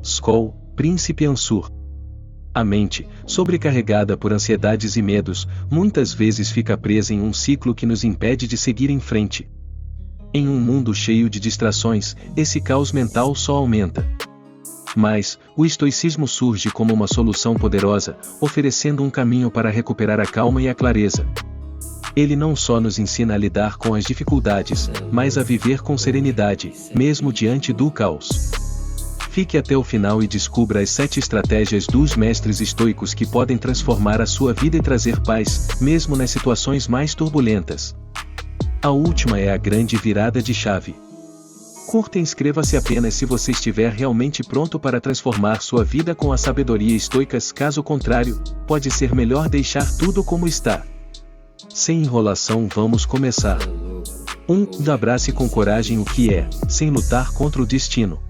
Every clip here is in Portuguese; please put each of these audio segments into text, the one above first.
Skoll, Príncipe Ansur. A mente, sobrecarregada por ansiedades e medos, muitas vezes fica presa em um ciclo que nos impede de seguir em frente. Em um mundo cheio de distrações, esse caos mental só aumenta. Mas, o estoicismo surge como uma solução poderosa, oferecendo um caminho para recuperar a calma e a clareza. Ele não só nos ensina a lidar com as dificuldades, mas a viver com serenidade, mesmo diante do caos. Fique até o final e descubra as 7 estratégias dos mestres estoicos que podem transformar a sua vida e trazer paz, mesmo nas situações mais turbulentas. A última é a grande virada de chave. Curta e inscreva-se apenas se você estiver realmente pronto para transformar sua vida com a sabedoria estoica. Caso contrário, pode ser melhor deixar tudo como está. Sem enrolação, vamos começar. 1. Abrace com coragem o que é, sem lutar contra o destino.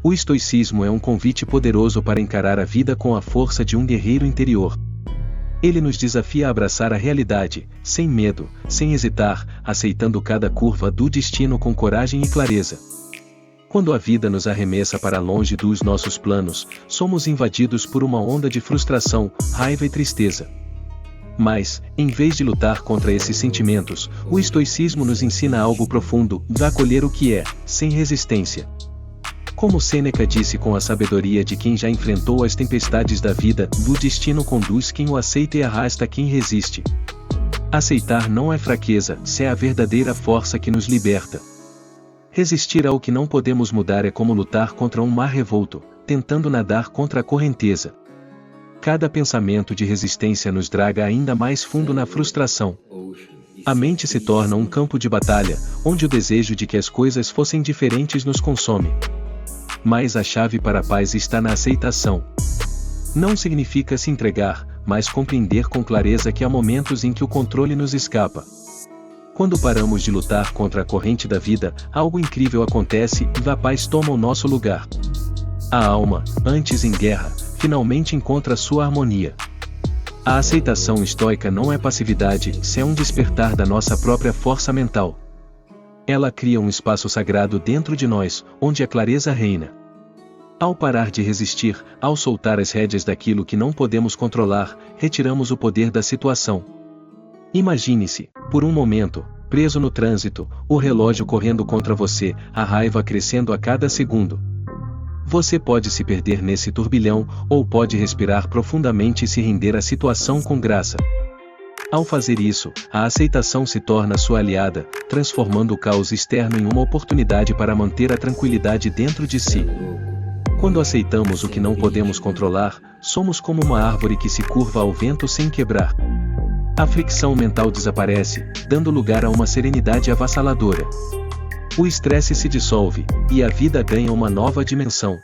O estoicismo é um convite poderoso para encarar a vida com a força de um guerreiro interior. Ele nos desafia a abraçar a realidade, sem medo, sem hesitar, aceitando cada curva do destino com coragem e clareza. Quando a vida nos arremessa para longe dos nossos planos, somos invadidos por uma onda de frustração, raiva e tristeza. Mas, em vez de lutar contra esses sentimentos, o estoicismo nos ensina algo profundo: acolher o que é, sem resistência. Como Sêneca disse com a sabedoria de quem já enfrentou as tempestades da vida, o destino conduz quem o aceita e arrasta quem resiste. Aceitar não é fraqueza, é a verdadeira força que nos liberta. Resistir ao que não podemos mudar é como lutar contra um mar revolto, tentando nadar contra a correnteza. Cada pensamento de resistência nos draga ainda mais fundo na frustração. A mente se torna um campo de batalha, onde o desejo de que as coisas fossem diferentes nos consome. Mas a chave para a paz está na aceitação. Não significa se entregar, mas compreender com clareza que há momentos em que o controle nos escapa. Quando paramos de lutar contra a corrente da vida, algo incrível acontece e a paz toma o nosso lugar. A alma, antes em guerra, finalmente encontra sua harmonia. A aceitação estoica não é passividade, é um despertar da nossa própria força mental. Ela cria um espaço sagrado dentro de nós, onde a clareza reina. Ao parar de resistir, ao soltar as rédeas daquilo que não podemos controlar, retiramos o poder da situação. Imagine-se, por um momento, preso no trânsito, o relógio correndo contra você, a raiva crescendo a cada segundo. Você pode se perder nesse turbilhão, ou pode respirar profundamente e se render à situação com graça. Ao fazer isso, a aceitação se torna sua aliada, transformando o caos externo em uma oportunidade para manter a tranquilidade dentro de si. Quando aceitamos o que não podemos controlar, somos como uma árvore que se curva ao vento sem quebrar. A fricção mental desaparece, dando lugar a uma serenidade avassaladora. O estresse se dissolve, e a vida ganha uma nova dimensão.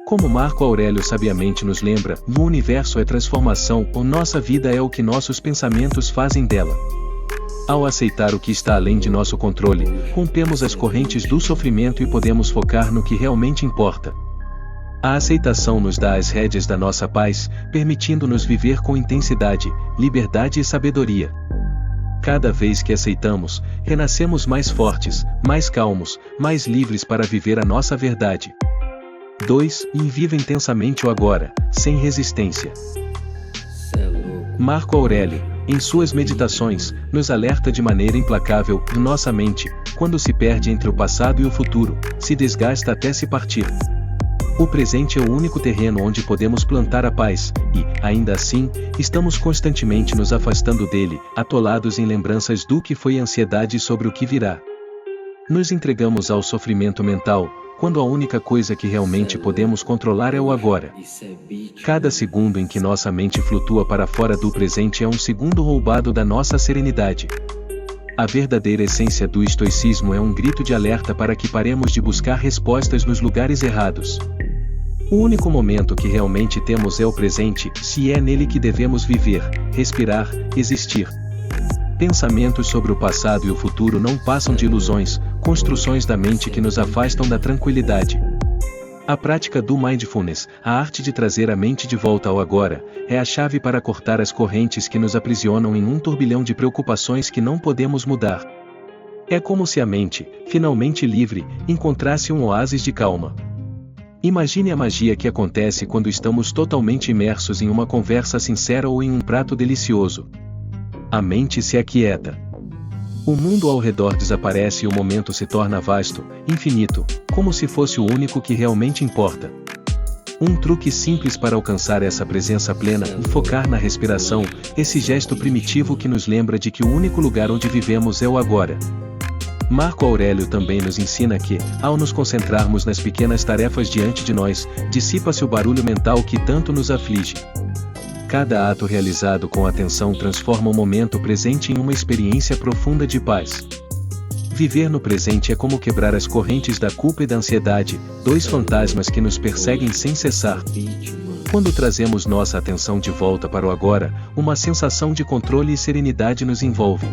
Como Marco Aurélio sabiamente nos lembra, o universo é transformação, ou nossa vida é o que nossos pensamentos fazem dela. Ao aceitar o que está além de nosso controle, rompemos as correntes do sofrimento e podemos focar no que realmente importa. A aceitação nos dá as rédeas da nossa paz, permitindo-nos viver com intensidade, liberdade e sabedoria. Cada vez que aceitamos, renascemos mais fortes, mais calmos, mais livres para viver a nossa verdade. 2. Viva intensamente o agora, sem resistência. Marco Aurélio, em suas meditações, nos alerta de maneira implacável: nossa mente, quando se perde entre o passado e o futuro, se desgasta até se partir. O presente é o único terreno onde podemos plantar a paz, e, ainda assim, estamos constantemente nos afastando dele, atolados em lembranças do que foi e ansiedade sobre o que virá. Nos entregamos ao sofrimento mental, quando a única coisa que realmente podemos controlar é o agora. Cada segundo em que nossa mente flutua para fora do presente é um segundo roubado da nossa serenidade. A verdadeira essência do estoicismo é um grito de alerta para que paremos de buscar respostas nos lugares errados. O único momento que realmente temos é o presente, se é nele que devemos viver, respirar, existir. Pensamentos sobre o passado e o futuro não passam de ilusões, construções da mente que nos afastam da tranquilidade. A prática do mindfulness, a arte de trazer a mente de volta ao agora, é a chave para cortar as correntes que nos aprisionam em um turbilhão de preocupações que não podemos mudar. É como se a mente, finalmente livre, encontrasse um oásis de calma. Imagine a magia que acontece quando estamos totalmente imersos em uma conversa sincera ou em um prato delicioso. A mente se aquieta. O mundo ao redor desaparece e o momento se torna vasto, infinito, como se fosse o único que realmente importa. Um truque simples para alcançar essa presença plena é focar na respiração, esse gesto primitivo que nos lembra de que o único lugar onde vivemos é o agora. Marco Aurélio também nos ensina que, ao nos concentrarmos nas pequenas tarefas diante de nós, dissipa-se o barulho mental que tanto nos aflige. Cada ato realizado com atenção transforma o momento presente em uma experiência profunda de paz. Viver no presente é como quebrar as correntes da culpa e da ansiedade, dois fantasmas que nos perseguem sem cessar. Quando trazemos nossa atenção de volta para o agora, uma sensação de controle e serenidade nos envolve.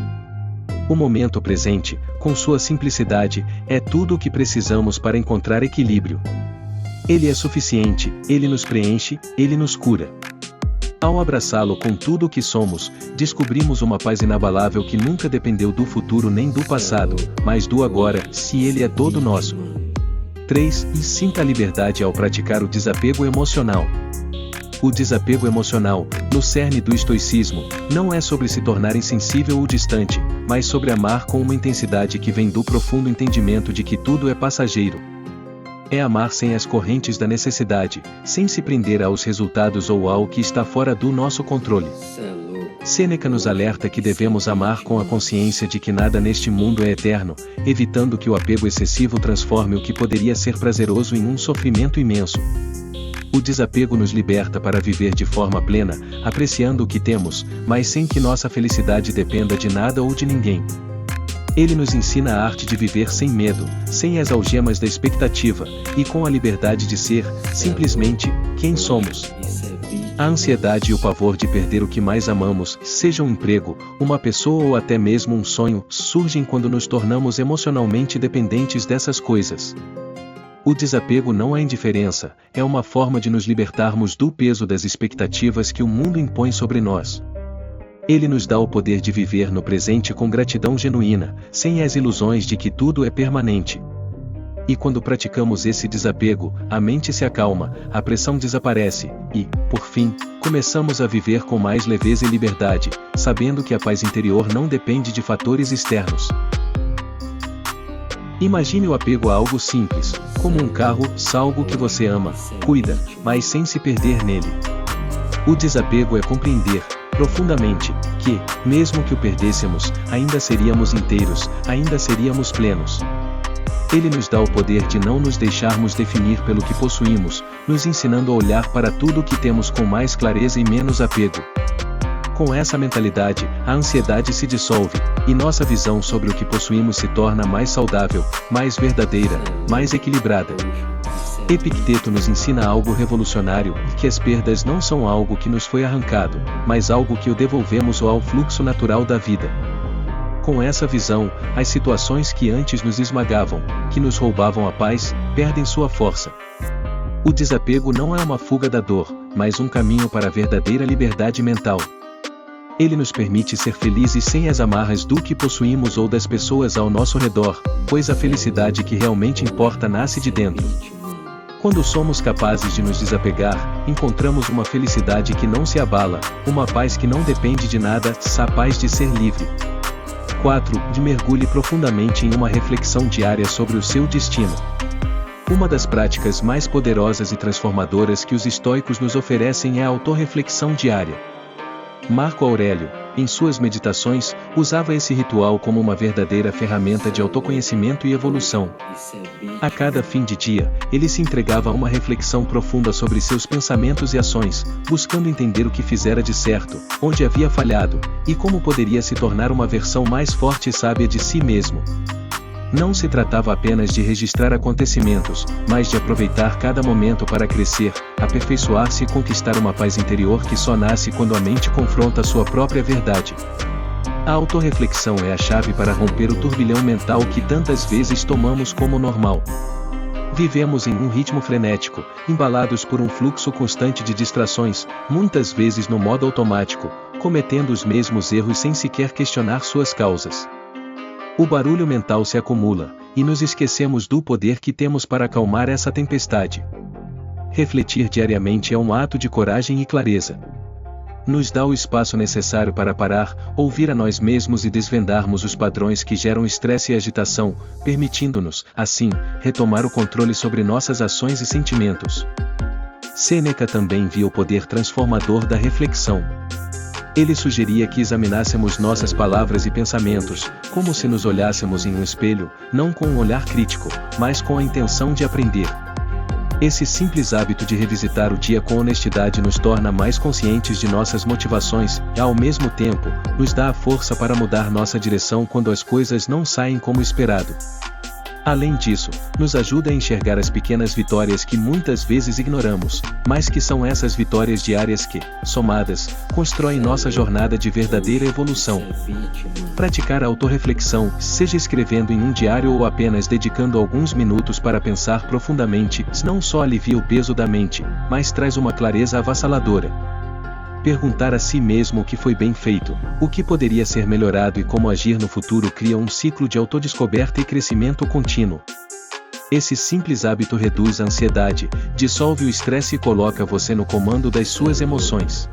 O momento presente, com sua simplicidade, é tudo o que precisamos para encontrar equilíbrio. Ele é suficiente, ele nos preenche, ele nos cura. Ao abraçá-lo com tudo o que somos, descobrimos uma paz inabalável que nunca dependeu do futuro nem do passado, mas do agora, se ele é todo nosso. 3. Sinta a liberdade ao praticar o desapego emocional. O desapego emocional, no cerne do estoicismo, não é sobre se tornar insensível ou distante, mas sobre amar com uma intensidade que vem do profundo entendimento de que tudo é passageiro. É amar sem as correntes da necessidade, sem se prender aos resultados ou ao que está fora do nosso controle. Sêneca nos alerta que devemos amar com a consciência de que nada neste mundo é eterno, evitando que o apego excessivo transforme o que poderia ser prazeroso em um sofrimento imenso. O desapego nos liberta para viver de forma plena, apreciando o que temos, mas sem que nossa felicidade dependa de nada ou de ninguém. Ele nos ensina a arte de viver sem medo, sem as algemas da expectativa, e com a liberdade de ser, simplesmente, quem somos. A ansiedade e o pavor de perder o que mais amamos, seja um emprego, uma pessoa ou até mesmo um sonho, surgem quando nos tornamos emocionalmente dependentes dessas coisas. O desapego não é indiferença, é uma forma de nos libertarmos do peso das expectativas que o mundo impõe sobre nós. Ele nos dá o poder de viver no presente com gratidão genuína, sem as ilusões de que tudo é permanente. E quando praticamos esse desapego, a mente se acalma, a pressão desaparece, e, por fim, começamos a viver com mais leveza e liberdade, sabendo que a paz interior não depende de fatores externos. Imagine o apego a algo simples, como um carro, algo que você ama, cuida, mas sem se perder nele. O desapego é compreender, profundamente, que, mesmo que o perdêssemos, ainda seríamos inteiros, ainda seríamos plenos. Ele nos dá o poder de não nos deixarmos definir pelo que possuímos, nos ensinando a olhar para tudo o que temos com mais clareza e menos apego. Com essa mentalidade, a ansiedade se dissolve, e nossa visão sobre o que possuímos se torna mais saudável, mais verdadeira, mais equilibrada. Epicteto nos ensina algo revolucionário, que as perdas não são algo que nos foi arrancado, mas algo que o devolvemos ao fluxo natural da vida. Com essa visão, as situações que antes nos esmagavam, que nos roubavam a paz, perdem sua força. O desapego não é uma fuga da dor, mas um caminho para a verdadeira liberdade mental. Ele nos permite ser felizes sem as amarras do que possuímos ou das pessoas ao nosso redor, pois a felicidade que realmente importa nasce de dentro. Quando somos capazes de nos desapegar, encontramos uma felicidade que não se abala, uma paz que não depende de nada, a paz de ser livre. 4. Mergulhe profundamente em uma reflexão diária sobre o seu destino. Uma das práticas mais poderosas e transformadoras que os estoicos nos oferecem é a autorreflexão diária. Marco Aurélio, em suas meditações, usava esse ritual como uma verdadeira ferramenta de autoconhecimento e evolução. A cada fim de dia, ele se entregava a uma reflexão profunda sobre seus pensamentos e ações, buscando entender o que fizera de certo, onde havia falhado, e como poderia se tornar uma versão mais forte e sábia de si mesmo. Não se tratava apenas de registrar acontecimentos, mas de aproveitar cada momento para crescer, aperfeiçoar-se e conquistar uma paz interior que só nasce quando a mente confronta sua própria verdade. A autorreflexão é a chave para romper o turbilhão mental que tantas vezes tomamos como normal. Vivemos em um ritmo frenético, embalados por um fluxo constante de distrações, muitas vezes no modo automático, cometendo os mesmos erros sem sequer questionar suas causas. O barulho mental se acumula, e nos esquecemos do poder que temos para acalmar essa tempestade. refletir diariamente é um ato de coragem e clareza. Nos dá o espaço necessário para parar, ouvir a nós mesmos e desvendarmos os padrões que geram estresse e agitação, permitindo-nos, assim, retomar o controle sobre nossas ações e sentimentos. Sêneca também via o poder transformador da reflexão. Ele sugeria que examinássemos nossas palavras e pensamentos, como se nos olhássemos em um espelho, não com um olhar crítico, mas com a intenção de aprender. Esse simples hábito de revisitar o dia com honestidade nos torna mais conscientes de nossas motivações e, ao mesmo tempo, nos dá a força para mudar nossa direção quando as coisas não saem como esperado. Além disso, nos ajuda a enxergar as pequenas vitórias que muitas vezes ignoramos, mas que são essas vitórias diárias que, somadas, constroem nossa jornada de verdadeira evolução. Praticar a autorreflexão, seja escrevendo em um diário ou apenas dedicando alguns minutos para pensar profundamente, não só alivia o peso da mente, mas traz uma clareza avassaladora. Perguntar a si mesmo o que foi bem feito, o que poderia ser melhorado e como agir no futuro cria um ciclo de autodescoberta e crescimento contínuo. Esse simples hábito reduz a ansiedade, dissolve o estresse e coloca você no comando das suas emoções.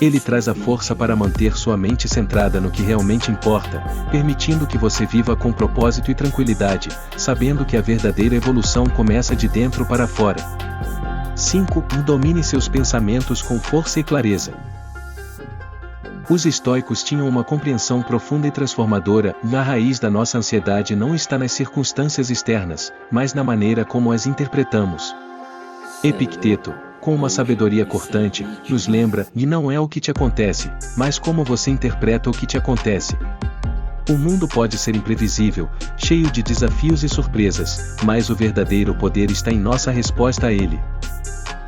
Ele traz a força para manter sua mente centrada no que realmente importa, permitindo que você viva com propósito e tranquilidade, sabendo que a verdadeira evolução começa de dentro para fora. 5. Domine seus pensamentos com força e clareza. Os estoicos tinham uma compreensão profunda e transformadora. A raiz da nossa ansiedade não está nas circunstâncias externas, mas na maneira como as interpretamos. Epicteto, com uma sabedoria cortante, nos lembra que não é o que te acontece, mas como você interpreta o que te acontece. O mundo pode ser imprevisível, cheio de desafios e surpresas, mas o verdadeiro poder está em nossa resposta a ele.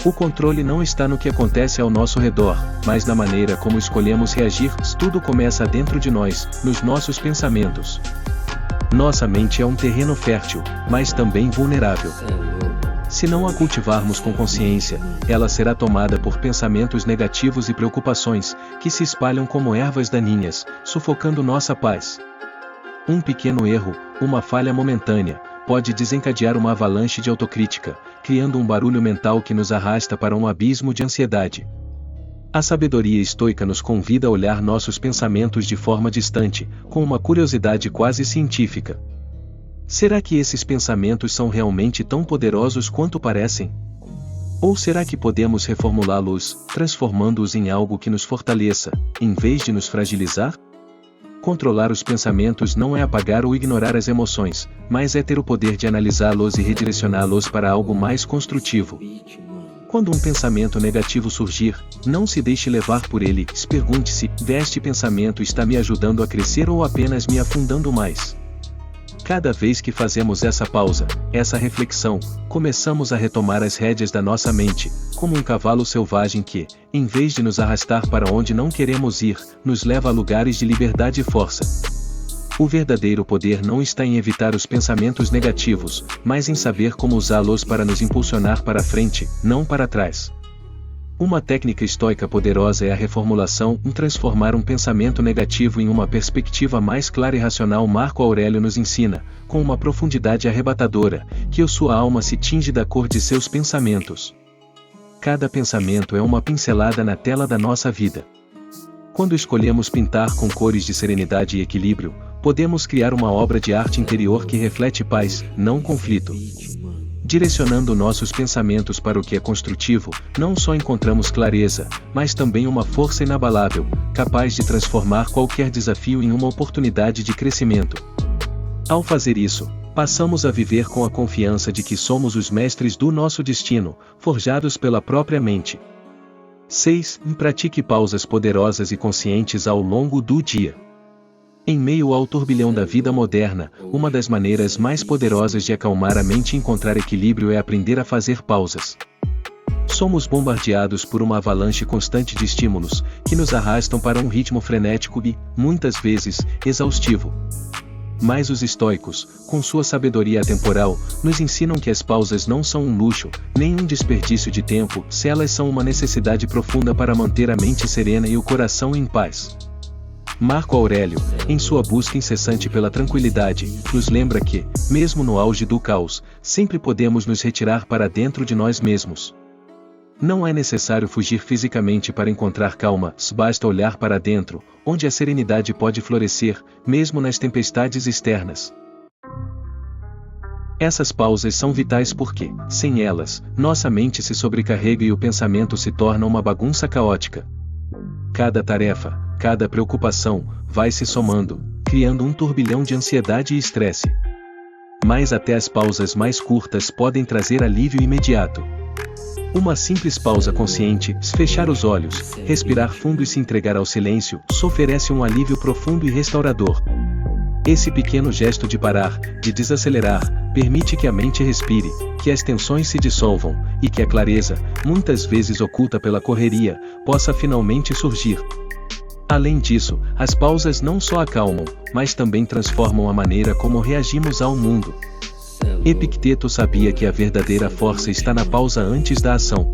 O controle não está no que acontece ao nosso redor, mas na maneira como escolhemos reagir. Tudo começa dentro de nós, nos nossos pensamentos. Nossa mente é um terreno fértil, mas também vulnerável. Se não a cultivarmos com consciência, ela será tomada por pensamentos negativos e preocupações, que se espalham como ervas daninhas, sufocando nossa paz. Um pequeno erro, uma falha momentânea, pode desencadear uma avalanche de autocrítica, criando um barulho mental que nos arrasta para um abismo de ansiedade. A sabedoria estoica nos convida a olhar nossos pensamentos de forma distante, com uma curiosidade quase científica. Será que esses pensamentos são realmente tão poderosos quanto parecem? Ou será que podemos reformulá-los, transformando-os em algo que nos fortaleça, em vez de nos fragilizar? Controlar os pensamentos não é apagar ou ignorar as emoções, mas é ter o poder de analisá-los e redirecioná-los para algo mais construtivo. Quando um pensamento negativo surgir, não se deixe levar por ele. Pergunte-se: este pensamento está me ajudando a crescer ou apenas me afundando mais? Cada vez que fazemos essa pausa, essa reflexão, começamos a retomar as rédeas da nossa mente, como um cavalo selvagem que, em vez de nos arrastar para onde não queremos ir, nos leva a lugares de liberdade e força. O verdadeiro poder não está em evitar os pensamentos negativos, mas em saber como usá-los para nos impulsionar para frente, não para trás. Uma técnica estoica poderosa é a reformulação, transformar um pensamento negativo em uma perspectiva mais clara e racional. Marco Aurélio nos ensina, com uma profundidade arrebatadora, que a sua alma se tinge da cor de seus pensamentos. Cada pensamento é uma pincelada na tela da nossa vida. Quando escolhemos pintar com cores de serenidade e equilíbrio, podemos criar uma obra de arte interior que reflete paz, não conflito. Direcionando nossos pensamentos para o que é construtivo, não só encontramos clareza, mas também uma força inabalável, capaz de transformar qualquer desafio em uma oportunidade de crescimento. Ao fazer isso, passamos a viver com a confiança de que somos os mestres do nosso destino, forjados pela própria mente. 6. Pratique pausas poderosas e conscientes ao longo do dia. Em meio ao turbilhão da vida moderna, uma das maneiras mais poderosas de acalmar a mente e encontrar equilíbrio é aprender a fazer pausas. Somos bombardeados por uma avalanche constante de estímulos, que nos arrastam para um ritmo frenético e, muitas vezes, exaustivo. Mas os estoicos, com sua sabedoria atemporal, nos ensinam que as pausas não são um luxo, nem um desperdício de tempo, se elas são uma necessidade profunda para manter a mente serena e o coração em paz. Marco Aurélio, em sua busca incessante pela tranquilidade, nos lembra que, mesmo no auge do caos, sempre podemos nos retirar para dentro de nós mesmos. Não é necessário fugir fisicamente para encontrar calma, basta olhar para dentro, onde a serenidade pode florescer, mesmo nas tempestades externas. Essas pausas são vitais porque, sem elas, nossa mente se sobrecarrega e o pensamento se torna uma bagunça caótica. Cada tarefa, cada preocupação, vai se somando, criando um turbilhão de ansiedade e estresse. Mas até as pausas mais curtas podem trazer alívio imediato. Uma simples pausa consciente, fechar os olhos, respirar fundo e se entregar ao silêncio, oferece um alívio profundo e restaurador. Esse pequeno gesto de parar, de desacelerar, permite que a mente respire, que as tensões se dissolvam, e que a clareza, muitas vezes oculta pela correria, possa finalmente surgir. Além disso, as pausas não só acalmam, mas também transformam a maneira como reagimos ao mundo. Epicteto sabia que a verdadeira força está na pausa antes da ação.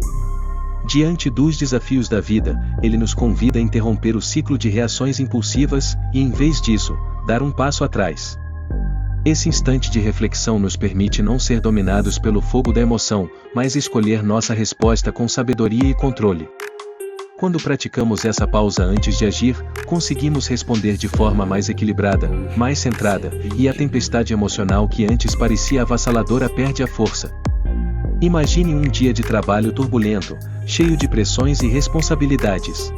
Diante dos desafios da vida, ele nos convida a interromper o ciclo de reações impulsivas e, em vez disso, dar um passo atrás. Esse instante de reflexão nos permite não ser dominados pelo fogo da emoção, mas escolher nossa resposta com sabedoria e controle. Quando praticamos essa pausa antes de agir, conseguimos responder de forma mais equilibrada, mais centrada, e a tempestade emocional que antes parecia avassaladora perde a força. Imagine um dia de trabalho turbulento, cheio de pressões e responsabilidades.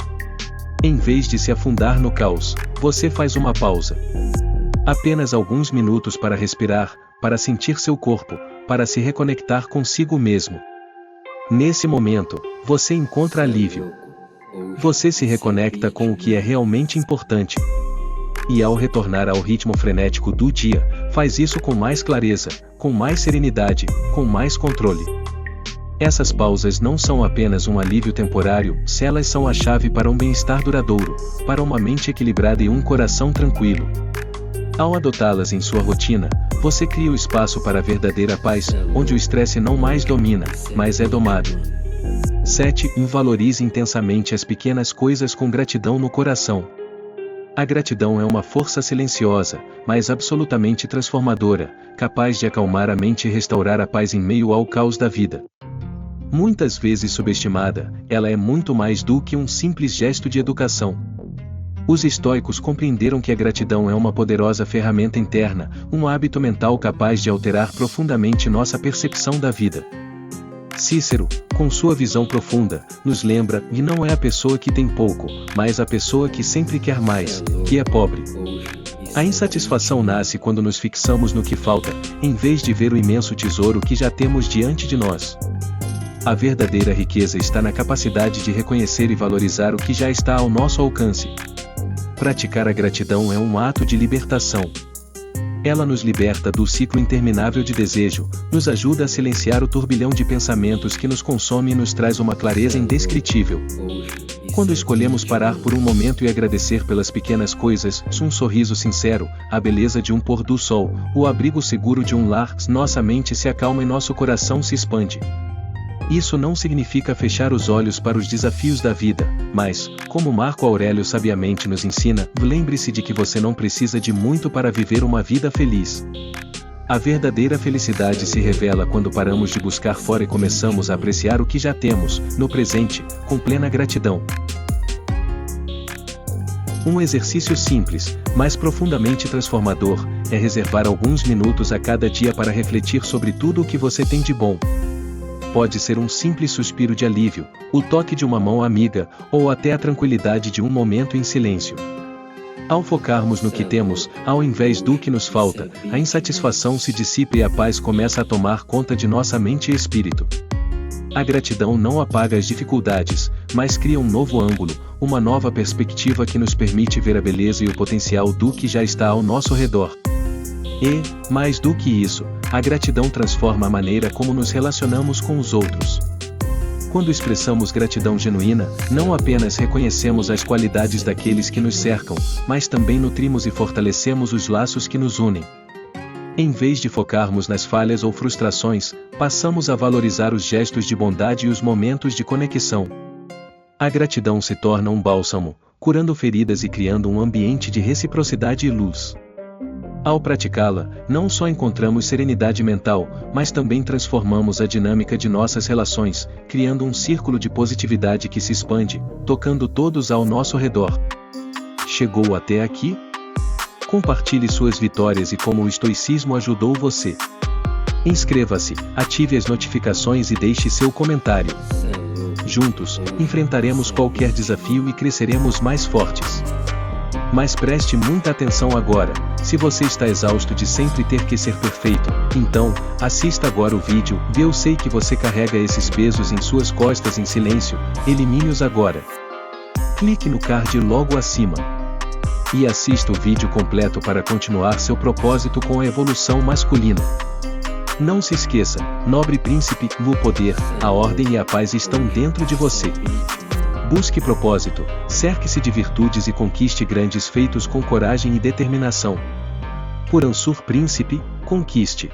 Em vez de se afundar no caos, você faz uma pausa. Apenas alguns minutos para respirar, para sentir seu corpo, para se reconectar consigo mesmo. Nesse momento, você encontra alívio. Você se reconecta com o que é realmente importante. E ao retornar ao ritmo frenético do dia, faz isso com mais clareza, com mais serenidade, com mais controle. Essas pausas não são apenas um alívio temporário, elas são a chave para um bem-estar duradouro, para uma mente equilibrada e um coração tranquilo. Ao adotá-las em sua rotina, você cria o espaço para a verdadeira paz, onde o estresse não mais domina, mas é domado. 7. Valorize intensamente as pequenas coisas com gratidão no coração. A gratidão é uma força silenciosa, mas absolutamente transformadora, capaz de acalmar a mente e restaurar a paz em meio ao caos da vida. Muitas vezes subestimada, ela é muito mais do que um simples gesto de educação. Os estoicos compreenderam que a gratidão é uma poderosa ferramenta interna, um hábito mental capaz de alterar profundamente nossa percepção da vida. Cícero, com sua visão profunda, nos lembra que não é a pessoa que tem pouco, mas a pessoa que sempre quer mais, que é pobre. A insatisfação nasce quando nos fixamos no que falta, em vez de ver o imenso tesouro que já temos diante de nós. A verdadeira riqueza está na capacidade de reconhecer e valorizar o que já está ao nosso alcance. Praticar a gratidão é um ato de libertação. Ela nos liberta do ciclo interminável de desejo, nos ajuda a silenciar o turbilhão de pensamentos que nos consome e nos traz uma clareza indescritível. Quando escolhemos parar por um momento e agradecer pelas pequenas coisas, um sorriso sincero, a beleza de um pôr do sol, o abrigo seguro de um lar, nossa mente se acalma e nosso coração se expande. Isso não significa fechar os olhos para os desafios da vida, mas, como Marco Aurélio sabiamente nos ensina, lembre-se de que você não precisa de muito para viver uma vida feliz. A verdadeira felicidade se revela quando paramos de buscar fora e começamos a apreciar o que já temos, no presente, com plena gratidão. Um exercício simples, mas profundamente transformador, é reservar alguns minutos a cada dia para refletir sobre tudo o que você tem de bom. Pode ser um simples suspiro de alívio, o toque de uma mão amiga, ou até a tranquilidade de um momento em silêncio. Ao focarmos no que temos, ao invés do que nos falta, a insatisfação se dissipa e a paz começa a tomar conta de nossa mente e espírito. A gratidão não apaga as dificuldades, mas cria um novo ângulo, uma nova perspectiva que nos permite ver a beleza e o potencial do que já está ao nosso redor. E, mais do que isso, a gratidão transforma a maneira como nos relacionamos com os outros. Quando expressamos gratidão genuína, não apenas reconhecemos as qualidades daqueles que nos cercam, mas também nutrimos e fortalecemos os laços que nos unem. Em vez de focarmos nas falhas ou frustrações, passamos a valorizar os gestos de bondade e os momentos de conexão. A gratidão se torna um bálsamo, curando feridas e criando um ambiente de reciprocidade e luz. Ao praticá-la, não só encontramos serenidade mental, mas também transformamos a dinâmica de nossas relações, criando um círculo de positividade que se expande, tocando todos ao nosso redor. Chegou até aqui? Compartilhe suas vitórias e como o estoicismo ajudou você. Inscreva-se, ative as notificações e deixe seu comentário. Juntos, enfrentaremos qualquer desafio e cresceremos mais fortes. Mas preste muita atenção agora, se você está exausto de sempre ter que ser perfeito, então, assista agora o vídeo. Eu sei que você carrega esses pesos em suas costas em silêncio, elimine-os agora. Clique no card logo acima. E assista o vídeo completo para continuar seu propósito com a evolução masculina. Não se esqueça, nobre príncipe, o poder, a ordem e a paz estão dentro de você. Busque propósito, cerque-se de virtudes e conquiste grandes feitos com coragem e determinação. Por Ansur Príncipe, conquiste.